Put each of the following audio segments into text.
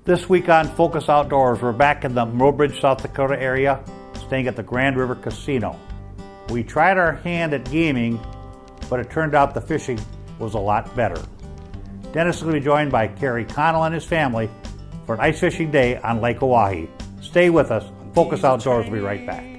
This week on Focus Outdoors, we're back in the Mobridge, South Dakota area, staying at the Grand River Casino. We tried our hand at gaming, but it turned out the fishing was a lot better. Dennis is going to be joined by Kerry Connell and his family for an ice fishing day on Lake Oahe. Stay with us. Focus Outdoors will be right back.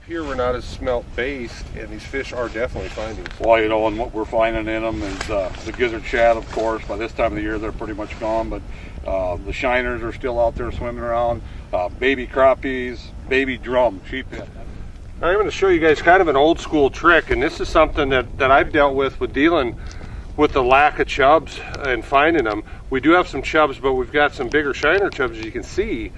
Here we're not as smelt based, and these fish are definitely finding some. Well, you know, and what we're finding in them is the gizzard shad, of course. By this time of the year, they're pretty much gone, but the shiners are still out there swimming around. Baby crappies, baby drum, sheephead. I'm going to show you guys kind of an old school trick, and this is something that I've dealt with dealing with the lack of chubs and finding them. We do have some chubs, but we've got some bigger shiner chubs, as you can see,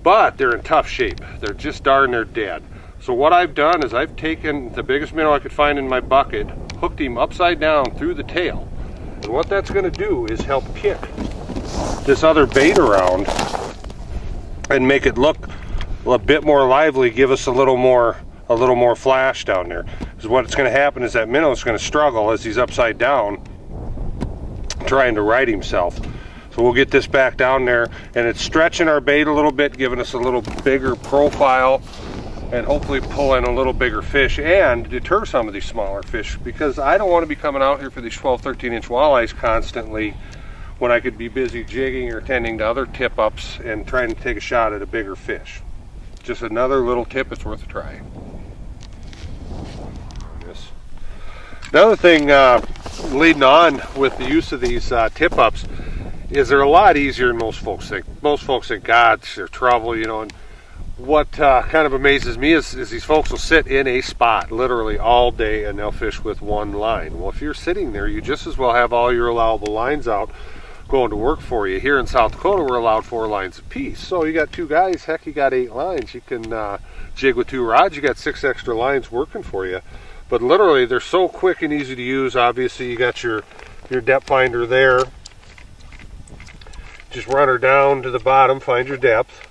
but they're in tough shape. They're just darn near dead. So what I've done is I've taken the biggest minnow I could find in my bucket, hooked him upside down through the tail. And what that's going to do is help kick this other bait around and make it look a bit more lively, give us a little more flash down there. Because what it's going to happen is that minnow is going to struggle as he's upside down trying to right himself. So we'll get this back down there, and it's stretching our bait a little bit, giving us a little bigger profile, and hopefully pull in a little bigger fish and deter some of these smaller fish, because I don't want to be coming out here for these 12, 13-inch walleyes constantly when I could be busy jigging or tending to other tip-ups and trying to take a shot at a bigger fish. Just another little tip, it's worth a try. Yes. Another thing leading on with the use of these tip-ups is they're a lot easier than most folks think. Most folks think, God, they're trouble, you know, and what kind of amazes me is these folks will sit in a spot literally all day and they'll fish with one line. Well, if you're sitting there, you just as well have all your allowable lines out going to work for you. Here in South Dakota, we're allowed 4 lines apiece. So you got 2 guys, heck, you got 8 lines. You can jig with 2 rods, you got 6 extra lines working for you. But literally, they're so quick and easy to use. Obviously, you got your depth finder there. Just run her down to the bottom, find your depth,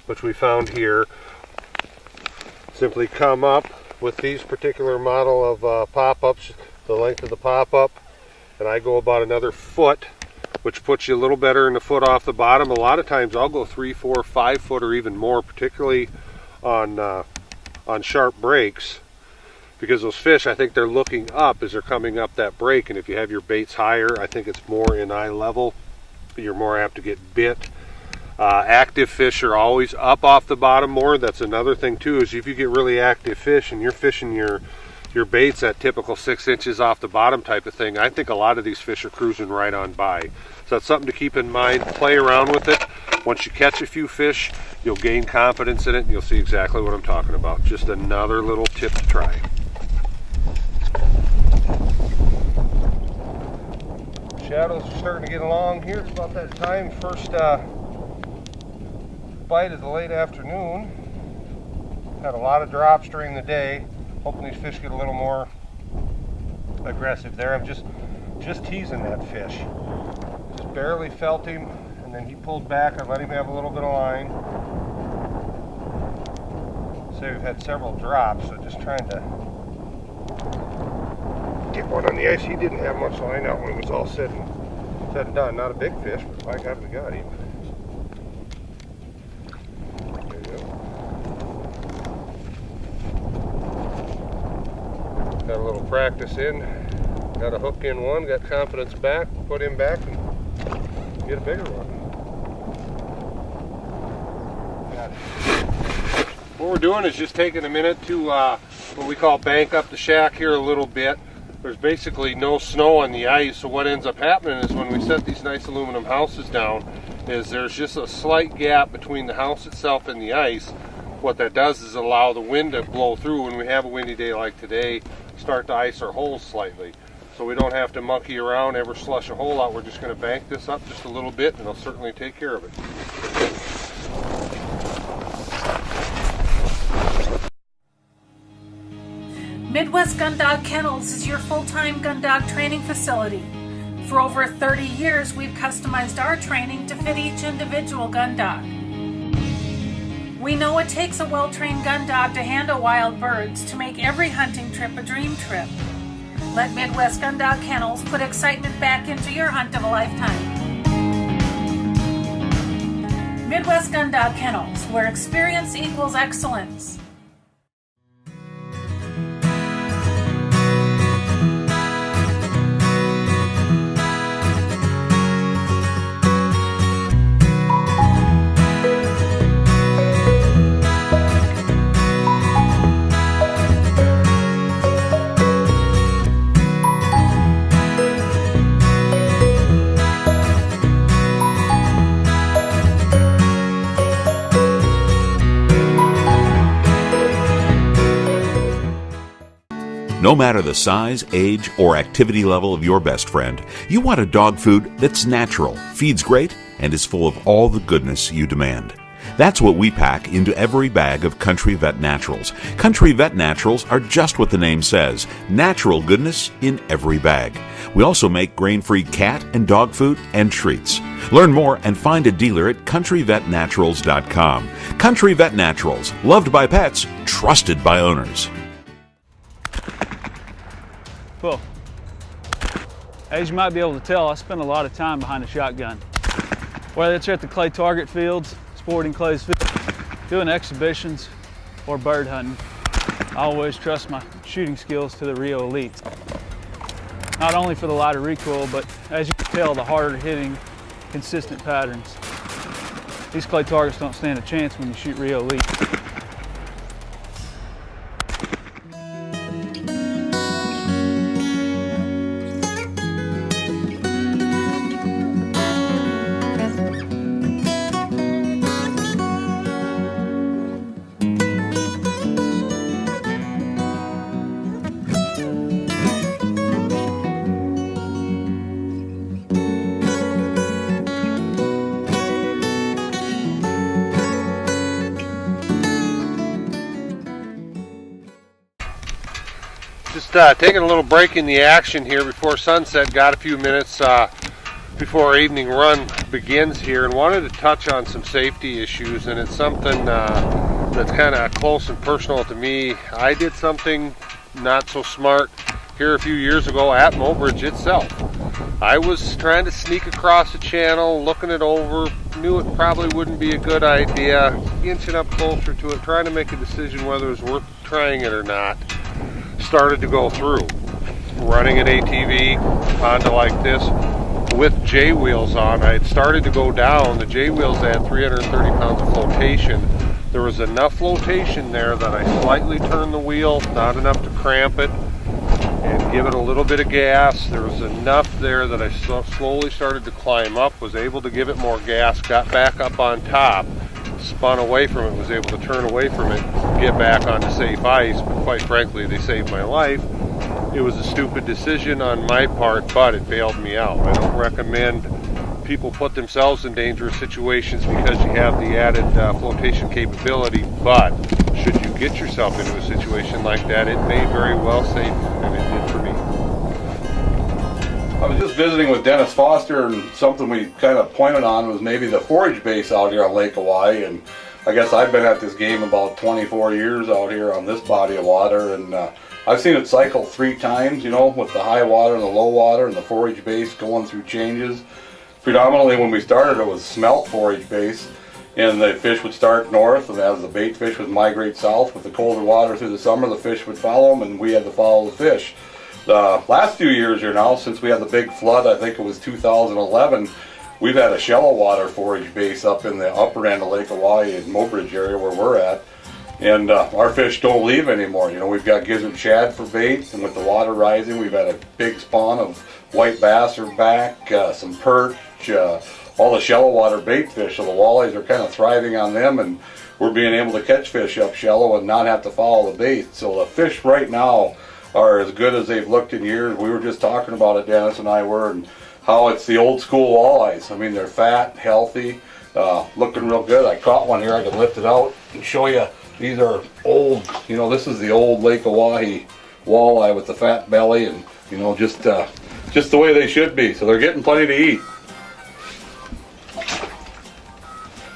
which we found here. Simply come up with these particular model of pop-ups, the length of the pop-up, and I go about another foot, which puts you a little better than a foot off the bottom. A lot of times I'll go 3, 4, 5 foot or even more, particularly on sharp breaks, because those fish, I think they're looking up as they're coming up that break, and if you have your baits higher, I think it's more in eye level. You're more apt to get bit. Active fish are always up off the bottom more. That's another thing too, is if you get really active fish and you're fishing your baits at typical 6 inches off the bottom type of thing, I think a lot of these fish are cruising right on by. So that's something to keep in mind. Play around with it. Once you catch a few fish, you'll gain confidence in it and you'll see exactly what I'm talking about. Just another little tip to try. Shadows are starting to get along here. It's about that time. First bite of the late afternoon. Had a lot of drops during the day. Hoping these fish get a little more aggressive there. I'm just teasing that fish. Just barely felt him, and then he pulled back. I let him have a little bit of line. So we've had several drops, so just trying to get one on the ice. He didn't have much line out when it was all said and done. Not a big fish, but by God, we got him. Got a little practice in, got a hook in one, got confidence back, put him back, and get a bigger one. Got it. What we're doing is just taking a minute to what we call bank up the shack here a little bit. There's basically no snow on the ice, so what ends up happening is when we set these nice aluminum houses down, is there's just a slight gap between the house itself and the ice. What that does is allow the wind to blow through when we have a windy day like today, start to ice our holes slightly. So we don't have to monkey around, ever slush a hole out. We're just going to bank this up just a little bit and it'll certainly take care of it. Midwest Gun Dog Kennels is your full-time gun dog training facility. For over 30 years, we've customized our training to fit each individual gun dog. We know it takes a well-trained gun dog to handle wild birds to make every hunting trip a dream trip. Let Midwest Gun Dog Kennels put excitement back into your hunt of a lifetime. Midwest Gun Dog Kennels, where experience equals excellence. No matter the size, age, or activity level of your best friend, you want a dog food that's natural, feeds great, and is full of all the goodness you demand. That's what we pack into every bag of Country Vet Naturals. Country Vet Naturals are just what the name says, natural goodness in every bag. We also make grain-free cat and dog food and treats. Learn more and find a dealer at countryvetnaturals.com. Country Vet Naturals, loved by pets, trusted by owners. Well, as you might be able to tell, I spend a lot of time behind a shotgun. Whether it's at the clay target fields, sporting clays fields, doing exhibitions, or bird hunting, I always trust my shooting skills to the Rio elites. Not only for the lighter recoil, but as you can tell, the harder hitting, consistent patterns. These clay targets don't stand a chance when you shoot Rio elites. Just taking a little break in the action here before sunset. Got a few minutes before our evening run begins here, and wanted to touch on some safety issues. And it's something that's kind of close and personal to me. I did something not so smart here a few years ago at Mobridge itself. I was trying to sneak across the channel, looking it over, knew it probably wouldn't be a good idea, inching up closer to it, trying to make a decision whether it was worth trying it or not. Started to go through, running an ATV Honda like this with J wheels on. I had started to go down. The J wheels had 330 pounds of flotation. There was enough flotation there that I slightly turned the wheel, not enough to cramp it, and give it a little bit of gas. There was enough there that I slowly started to climb up, was able to give it more gas, got back up on top, spun away from it, was able to turn away from it, get back onto safe ice. But quite frankly, they saved my life. It was a stupid decision on my part, but it bailed me out. I don't recommend people put themselves in dangerous situations because you have the added flotation capability, but should you get yourself into a situation like that, it may very well save you, and it did for me. I was just visiting with Dennis Foster, and something we kind of pointed on was maybe the forage base out here on Lake Oahe. And I guess I've been at this game about 24 years out here on this body of water, and I've seen it cycle 3 times, you know, with the high water and the low water and the forage base going through changes. Predominantly when we started, it was smelt forage base, and the fish would start north, and as the bait fish would migrate south with the colder water through the summer, the fish would follow them, and we had to follow the fish. The last few years here now, since we had the big flood, I think it was 2011, we've had a shallow water forage base up in the upper end of Lake Oahe in Mobridge area where we're at. And our fish don't leave anymore. You know, we've got gizzard shad for bait, and with the water rising, we've had a big spawn of white bass are back, some perch, all the shallow water bait fish. So the walleyes are kind of thriving on them, and we're being able to catch fish up shallow and not have to follow the bait. So the fish right now are as good as they've looked in years. We were just talking about it, Dennis and I were, and how it's the old school walleyes. I mean, they're fat, healthy, looking real good. I caught one here. I can lift it out and show you. These are old, you know, this is the old Lake Oahe walleye with the fat belly, and, you know, just the way they should be. So they're getting plenty to eat.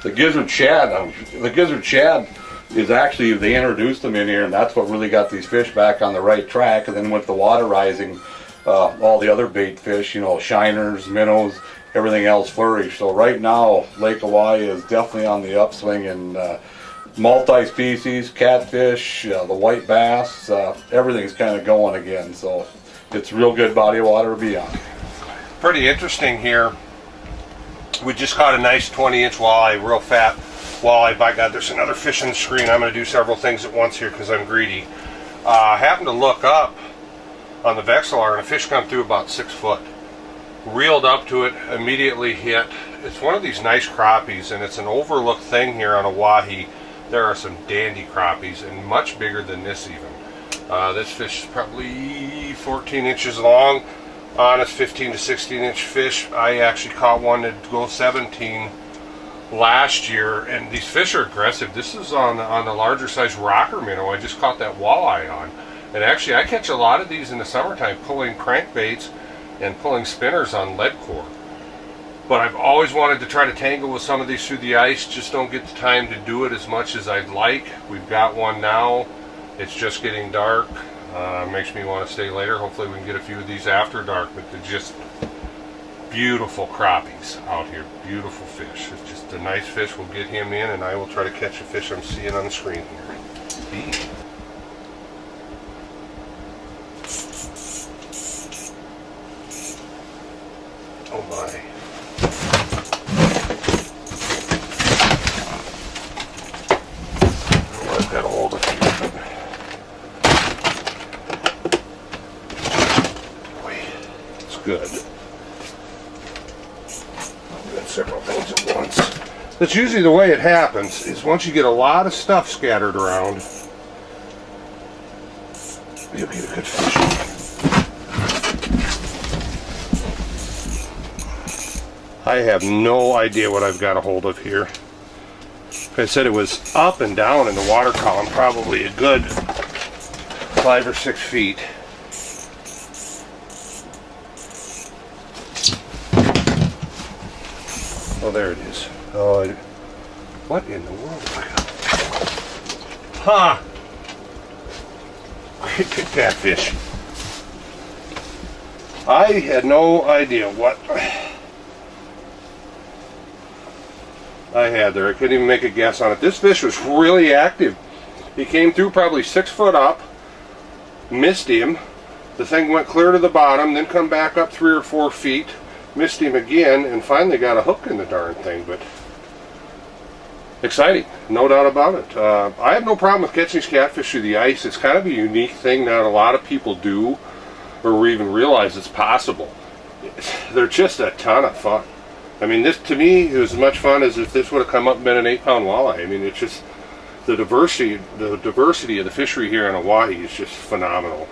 The gizzard shad is actually, they introduced them in here, and that's what really got these fish back on the right track. And then with the water rising, all the other bait fish, you know, shiners, minnows, everything else flourished. So right now, Lake Oahe is definitely on the upswing, and multi-species, catfish, the white bass, everything's kind of going again. So it's a real good body of water to be on. Pretty interesting here. We just caught a nice 20-inch walleye, real fat walleye. By God, there's another fish on the screen. I'm going to do several things at once here because I'm greedy. Happened to look up on the Vexilar, and a fish come through about 6 foot. Reeled up to it, immediately hit. It's one of these nice crappies, and it's an overlooked thing here on Oahe. There are some dandy crappies, and much bigger than this even. This fish is probably 14 inches long. Honest 15 to 16 inch fish. I actually caught one that go 17 last year, and these fish are aggressive. This is on the larger size rocker minnow. I just caught that walleye on, and actually I catch a lot of these in the summertime, pulling crankbaits and pulling spinners on lead core. But I've always wanted to try to tangle with some of these through the ice. Just don't get the time to do it as much as I'd like. We've got one now. It's just getting dark. Makes me want to stay later. Hopefully we can get a few of these after dark, but they're just beautiful crappies out here. Beautiful fish. It's just a nice fish. We'll get him in, and I will try to catch a fish I'm seeing on the screen here. Oh my. Oh, I've got a hold of you. Good. I'm doing several things at once. That's usually the way it happens, is once you get a lot of stuff scattered around, you'll get a good fish. I have no idea what I've got a hold of here. Like I said, it was up and down in the water column, probably a good 5 or 6 feet. Oh, there it is. Oh, what in the world? Huh! Great big catfish. I had no idea what I had there. I couldn't even make a guess on it. This fish was really active. He came through probably 6 foot up, missed him. The thing went clear to the bottom, then come back up 3 or 4 feet. Missed him again, and finally got a hook in the darn thing. But exciting, no doubt about it. I have no problem with catching these catfish through the ice. It's kind of a unique thing that a lot of people do, or even realize it's possible. They're just a ton of fun. I mean, this to me is as much fun as if this would have come up and been an 8-pound walleye. I mean, it's just the diversity of the fishery here on Oahe is just phenomenal.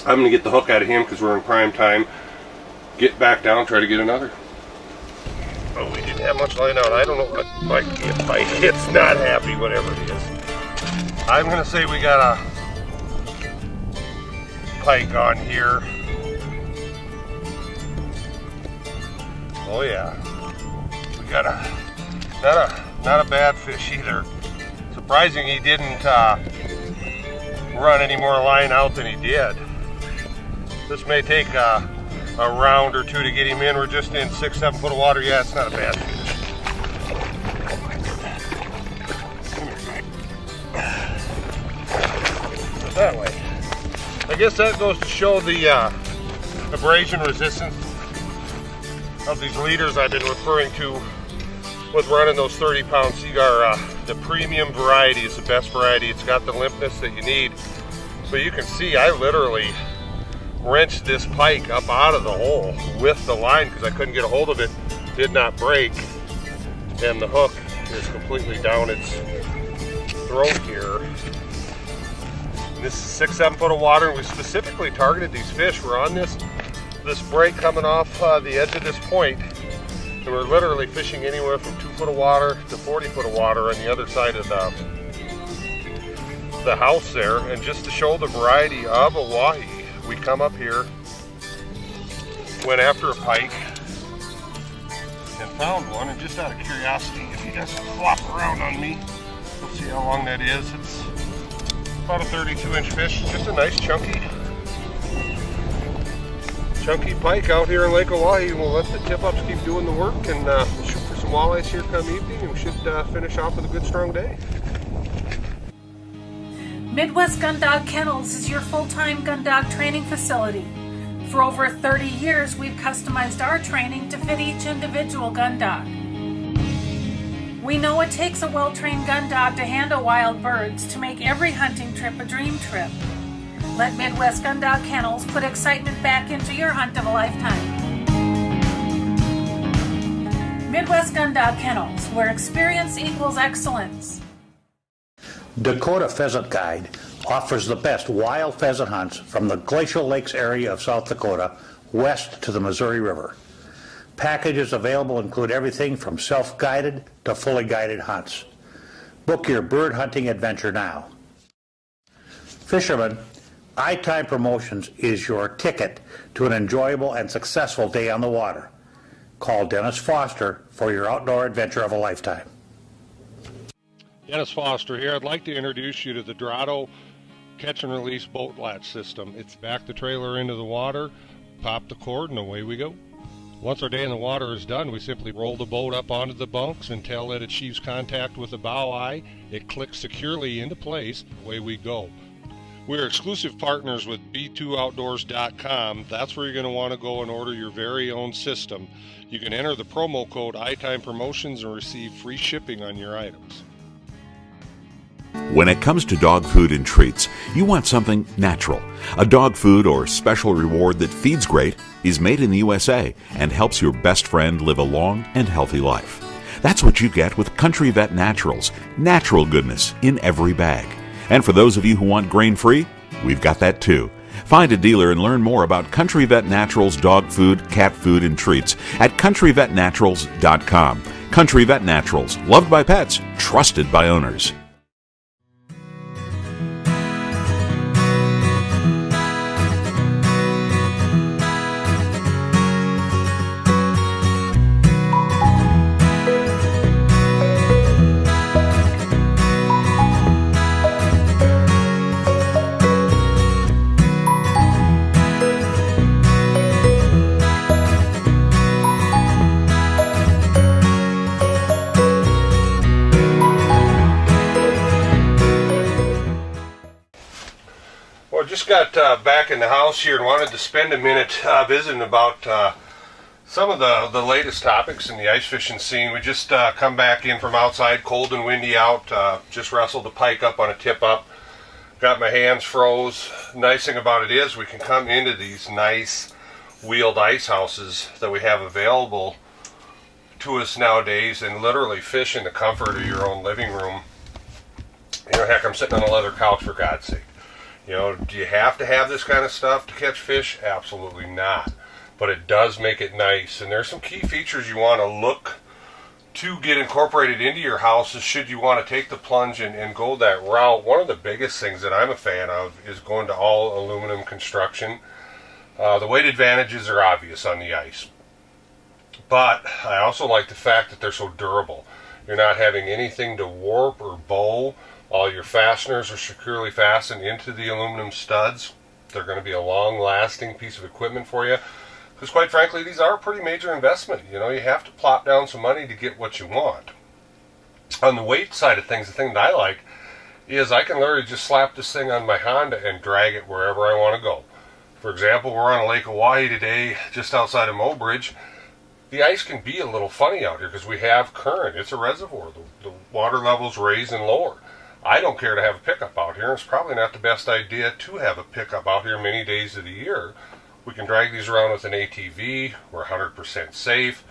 I'm going to get the hook out of him because we're in prime time. Get back down, try to get another. Oh, we didn't have much line out. I don't know what my hit's not happy, whatever it is. I'm gonna say we got a pike on here. Oh yeah, we got not a bad fish either. Surprising he didn't run any more line out than he did. This may take a round or two to get him in. We're just in 6-7 foot of water. Yeah, it's not a bad fish. Come here, Mike. That way. I guess that goes to show the abrasion resistance of these leaders I've been referring to with running those 30-pound Seagar the premium variety. It's the best variety. It's got the limpness that you need. So you can see I literally wrenched this pike up out of the hole with the line because I couldn't get a hold of it. Did not break, and the hook is completely down its throat here. And this is 6-7 foot of water, and we specifically targeted these fish. We're on this break coming off the edge of this point, and we're literally fishing anywhere from 2 foot of water to 40 foot of water on the other side of the house there. And just to show the variety of Oahe, we come up here, went after a pike, and found one. And just out of curiosity, if you guys flop around on me, you'll see how long that is. It's about a 32-inch fish. Just a nice chunky pike out here in Lake Oahe. We'll let the tip-ups keep doing the work, and we'll shoot for some walleyes here come evening, and we should finish off with a good strong day. Midwest Gun Dog Kennels is your full-time gun dog training facility. For over 30 years, we've customized our training to fit each individual gun dog. We know it takes a well-trained gun dog to handle wild birds to make every hunting trip a dream trip. Let Midwest Gun Dog Kennels put excitement back into your hunt of a lifetime. Midwest Gun Dog Kennels, where experience equals excellence. Dakota Pheasant Guide offers the best wild pheasant hunts from the glacial lakes area of South Dakota west to the Missouri River. Packages available include everything from self-guided to fully guided hunts. Book your bird hunting adventure now. Fishermen, iTime Promotions is your ticket to an enjoyable and successful day on the water. Call Dennis Foster for your outdoor adventure of a lifetime. Dennis Foster here. I'd like to introduce you to the Dorado catch and release boat latch system. It's back the trailer into the water, pop the cord, and away we go. Once our day in the water is done, we simply roll the boat up onto the bunks until it achieves contact with the bow eye. It clicks securely into place. Away we go. We're exclusive partners with b2outdoors.com. That's where you're going to want to go and order your very own system. You can enter the promo code iTime Promotions and receive free shipping on your items. When it comes to dog food and treats, you want something natural. A dog food or special reward that feeds great, is made in the USA, and helps your best friend live a long and healthy life. That's what you get with Country Vet Naturals. Natural goodness in every bag. And for those of you who want grain-free, we've got that too. Find a dealer and learn more about Country Vet Naturals dog food, cat food, and treats at countryvetnaturals.com. Country Vet Naturals, loved by pets, trusted by owners. Just got back in the house here and wanted to spend a minute visiting about some of the latest topics in the ice fishing scene. We just come back in from outside, cold and windy out, just wrestled the pike up on a tip up, got my hands froze. Nice thing about it is we can come into these nice wheeled ice houses that we have available to us nowadays and literally fish in the comfort of your own living room. You know, heck, I'm sitting on a leather couch for God's sake. You know, do you have to have this kind of stuff to catch fish? Absolutely not. But it does make it nice. And there's some key features you want to look to get incorporated into your houses should you want to take the plunge and go that route. One of the biggest things that I'm a fan of is going to all aluminum construction. The weight advantages are obvious on the ice. But I also like the fact that they're so durable. You're not having anything to warp or bow. All your fasteners are securely fastened into the aluminum studs. They're going to be a long-lasting piece of equipment for you. Because quite frankly, these are a pretty major investment. You know, you have to plop down some money to get what you want. On the weight side of things, the thing that I like is I can literally just slap this thing on my Honda and drag it wherever I want to go. For example, we're on Lake Oahe today, just outside of Mobridge. the ice can be a little funny out here because we have current. It's a reservoir. The water levels raise and lower. I don't care to have a pickup out here. It's probably not the best idea to have a pickup out here many days of the year. We can drag these around with an ATV. We're 100% safe.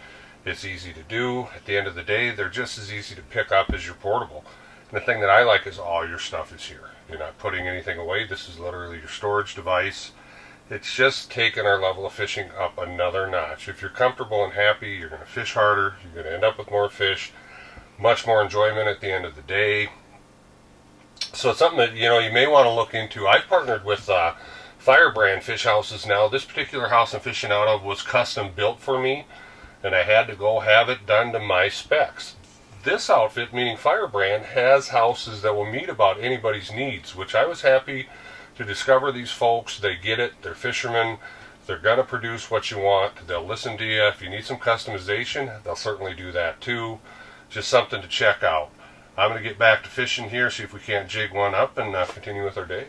It's easy to do. At the end of the day, they're just as easy to pick up as your portable. And the thing that I like is all your stuff is here. You're not putting anything away. This is literally your storage device. It's just taking our level of fishing up another notch. If you're comfortable and happy, you're going to fish harder. You're going to end up with more fish, much more enjoyment at the end of the day. So it's something that, you may want to look into. I've partnered with Firebrand fish houses now. This particular house I'm fishing out of was custom built for me, and I had to go have it done to my specs. This outfit, meaning Firebrand, has houses that will meet about anybody's needs, which I was happy to discover. These folks, they get it, they're fishermen, they're going to produce what you want, they'll listen to you. If you need some customization, they'll certainly do that too. Just something to check out. I'm going to get back to fishing here, see if we can't jig one up and continue with our day.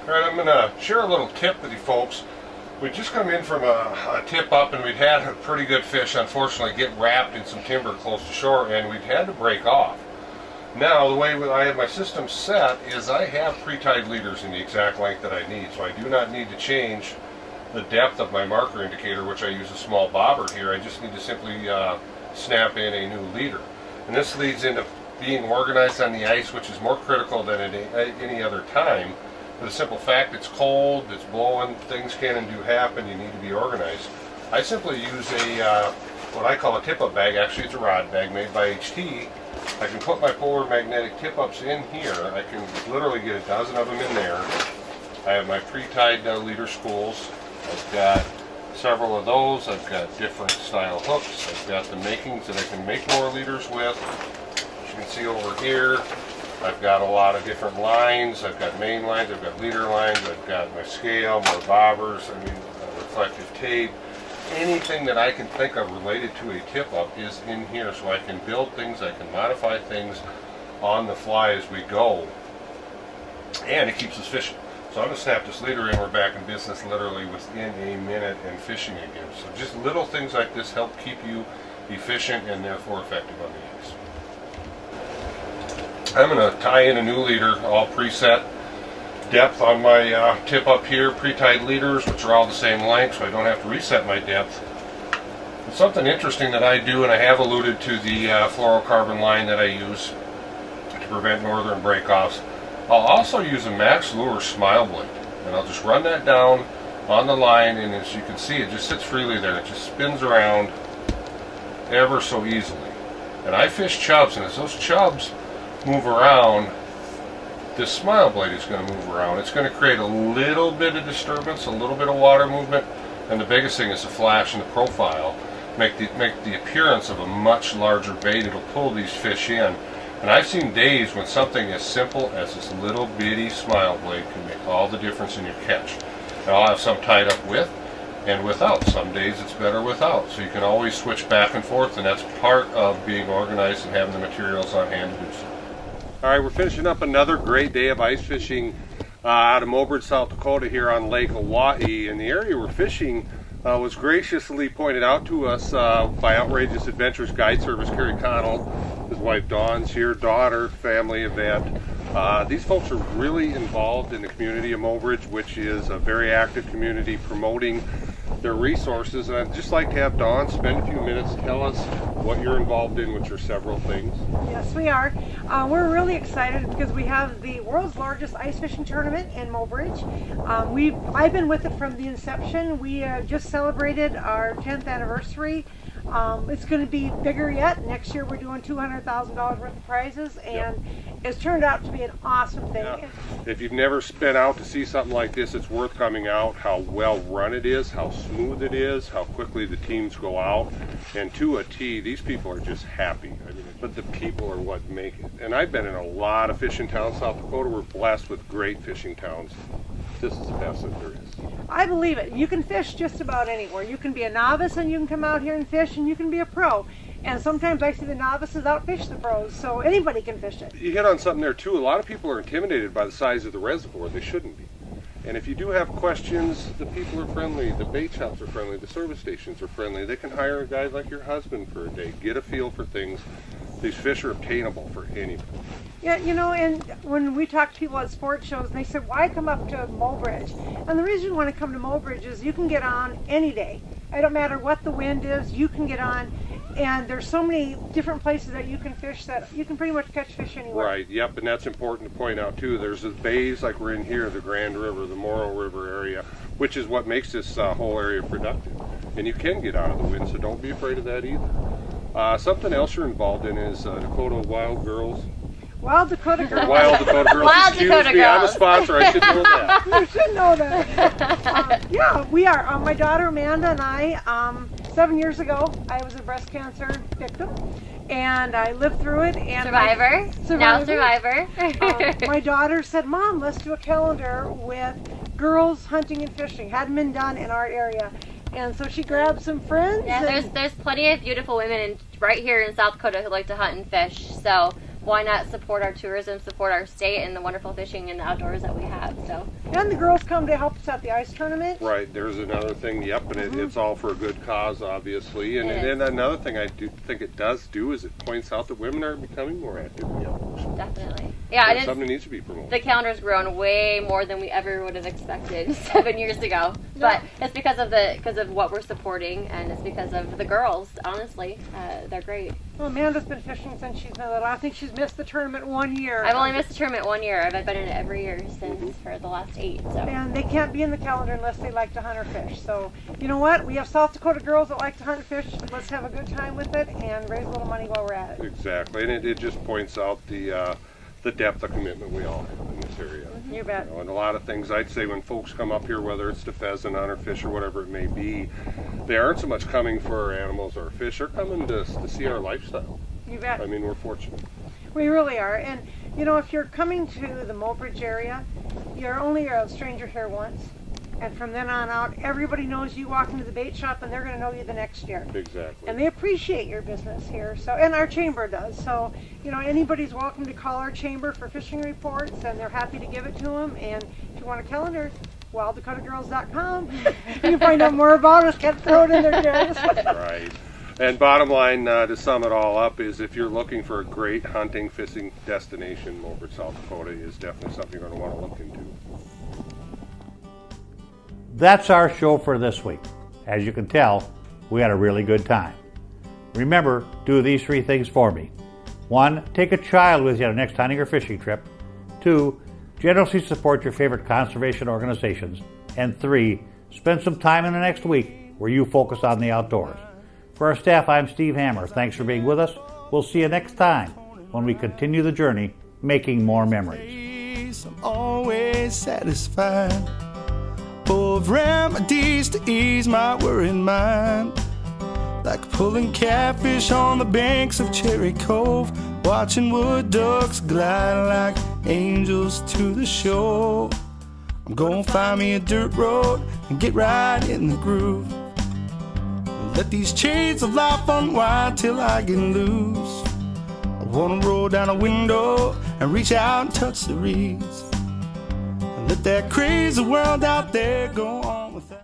Alright, I'm going to share a little tip with you folks. We just come in from a tip up and we'd had a pretty good fish, unfortunately, get wrapped in some timber close to shore, and we'd had to break off. Now, the way I have my system set is I have pre-tied leaders in the exact length that I need, so I do not need to change the depth of my marker indicator, which I use a small bobber here. I just need to simply snap in a new leader. And this leads into being organized on the ice, which is more critical than at any other time. For the simple fact it's cold, it's blowing, things can and do happen, you need to be organized. I simply use what I call a tip-up bag. Actually, it's a rod bag made by HT. I can put my polar magnetic tip-ups in here. I can literally get a dozen of them in there. I have my pre-tied leader spools. I've got several of those. I've got different style hooks. I've got the makings that I can make more leaders with. As you can see over here, I've got a lot of different lines. I've got main lines, I've got leader lines, I've got my scale, more bobbers, reflective tape. Anything that I can think of related to a tip-up is in here, so I can build things, I can modify things on the fly as we go, and it keeps us fishing. So I'm going to snap this leader in, we're back in business literally within a minute and fishing again. So just little things like this help keep you efficient and therefore effective on the ice. I'm going to tie in a new leader, all preset. Depth on my tip up here, pre-tied leaders, which are all the same length, so I don't have to reset my depth. But something interesting that I do, and I have alluded to the fluorocarbon line that I use to prevent northern breakoffs. I'll also use a Max Lure smile blade, and I'll just run that down on the line, and as you can see, it just sits freely there. It just spins around ever so easily. And I fish chubs, and as those chubs move around, this smile blade is going to move around. It's going to create a little bit of disturbance, a little bit of water movement, and the biggest thing is the flash and the profile. Make the appearance of a much larger bait. It'll pull these fish in. And I've seen days when something as simple as this little bitty smile blade can make all the difference in your catch. And I'll have some tied up with and without. Some days it's better without. So you can always switch back and forth, and that's part of being organized and having the materials on hand to do so. All right, we're finishing up another great day of ice fishing out of Mobridge, South Dakota here on Lake Oahe. And the area we're fishing was graciously pointed out to us by Outrageous Adventures Guide Service. Kerry Connell, his wife Dawn's here, daughter, family event. These folks are really involved in the community of Mobridge, which is a very active community promoting their resources. And I'd just like to have Dawn spend a few minutes, tell us what you're involved in, which are several things. Yes, we are. We're really excited because we have the world's largest ice fishing tournament in Mobridge. I've been with it from the inception. We just celebrated our 10th anniversary. It's going to be bigger yet. Next year we're doing $200,000 worth of prizes, and it's turned out to be an awesome thing. Yeah. If you've never been out to see something like this, it's worth coming out. How well run it is, how smooth it is, how quickly the teams go out, and to a T, these people are just happy. But the people are what make it. And I've been in a lot of fishing towns, South Dakota. We're blessed with great fishing towns. This is the best that there is. I believe it. You can fish just about anywhere. You can be a novice and you can come out here and fish, and you can be a pro. And sometimes I see the novices outfish the pros, so anybody can fish it. You hit on something there too. A lot of people are intimidated by the size of the reservoir. They shouldn't be. And if you do have questions, the people are friendly, the bait shops are friendly, the service stations are friendly. They can hire a guy like your husband for a day, get a feel for things. These fish are obtainable for anybody. Yeah, you know, and when we talk to people at sports shows, and they say, why come up to Mobridge? And the reason you want to come to Mobridge is you can get on any day. It don't matter what the wind is, you can get on. And there's so many different places that you can fish that you can pretty much catch fish anywhere. Right, yep, and that's important to point out too. There's the bays like we're in here, the Grand River, the Morrow River area, which is what makes this whole area productive. And you can get out of the wind, so don't be afraid of that either. Something else you're involved in is Dakota Wild Girls. Wild Dakota Girls. Wild Dakota Girls. Wild Excuse Dakota me, Girls. I'm a sponsor. I should know that. You should know that. Yeah, we are. My daughter Amanda and I, 7 years ago, I was a breast cancer victim, and I lived through it. And Survivor. Now survivor. My daughter said, Mom, let's do a calendar with girls hunting and fishing. Hadn't been done in our area. And so she grabbed some friends. Yeah, there's plenty of beautiful women right here in South Dakota who like to hunt and fish. So why not support our tourism, support our state, and the wonderful fishing and outdoors that we have? So. And the girls come to help us at the ice tournament. Right, there's another thing, yep, and it's all for a good cause, obviously. And another thing I do think it does do is it points out that women are becoming more active in the outdoors. Definitely. Yeah, That's something that needs to be promoted. The calendar's grown way more than we ever would have expected 7 years ago. But it's because of what we're supporting, and it's because of the girls, honestly. They're great. Well, Amanda's been fishing since she's been little. I think she's missed the tournament 1 year. I've only missed the tournament 1 year. I've been in it every year since for the last 8. So. And they can't be in the calendar unless they like to hunt or fish. So, you know what? We have South Dakota girls that like to hunt and fish. Let's have a good time with it and raise a little money while we're at it. Exactly, and it just points out the depth of commitment we all have in this area. You bet. And a lot of things I'd say when folks come up here, whether it's to pheasant hunt or fish or whatever it may be, they aren't so much coming for our animals or fish. They're coming to see our lifestyle. You bet. I mean, we're fortunate. We really are. And, you know, if you're coming to the Mobridge area, you're only a stranger here once. And from then on out, everybody knows you walk into the bait shop and they're going to know you the next year. Exactly. And they appreciate your business here. So, and our chamber does. So, you know, anybody's welcome to call our chamber for fishing reports, and they're happy to give it to them. And if you want a calendar, wilddakotagirls.com. You can find out more about us. Can't throw it in their chairs. Right. And bottom line, to sum it all up, is if you're looking for a great hunting, fishing destination, Mobridge, South Dakota is definitely something you're going to want to look into. That's our show for this week. As you can tell, we had a really good time. Remember, do these 3 things for me. 1, take a child with you on a next hunting or fishing trip. 2, generously support your favorite conservation organizations. And 3, spend some time in the next week where you focus on the outdoors. For our staff, I'm Steve Hammer. Thanks for being with us. We'll see you next time when we continue the journey making more memories. I'm always satisfied, full of remedies to ease my worried mind, like pulling catfish on the banks of Cherry Cove, watching wood ducks glide like angels to the shore. I'm gonna find me a dirt road and get right in the groove. Let these chains of life unwind till I get loose. I wanna roll down a window and reach out and touch the reeds, and let that crazy world out there go on.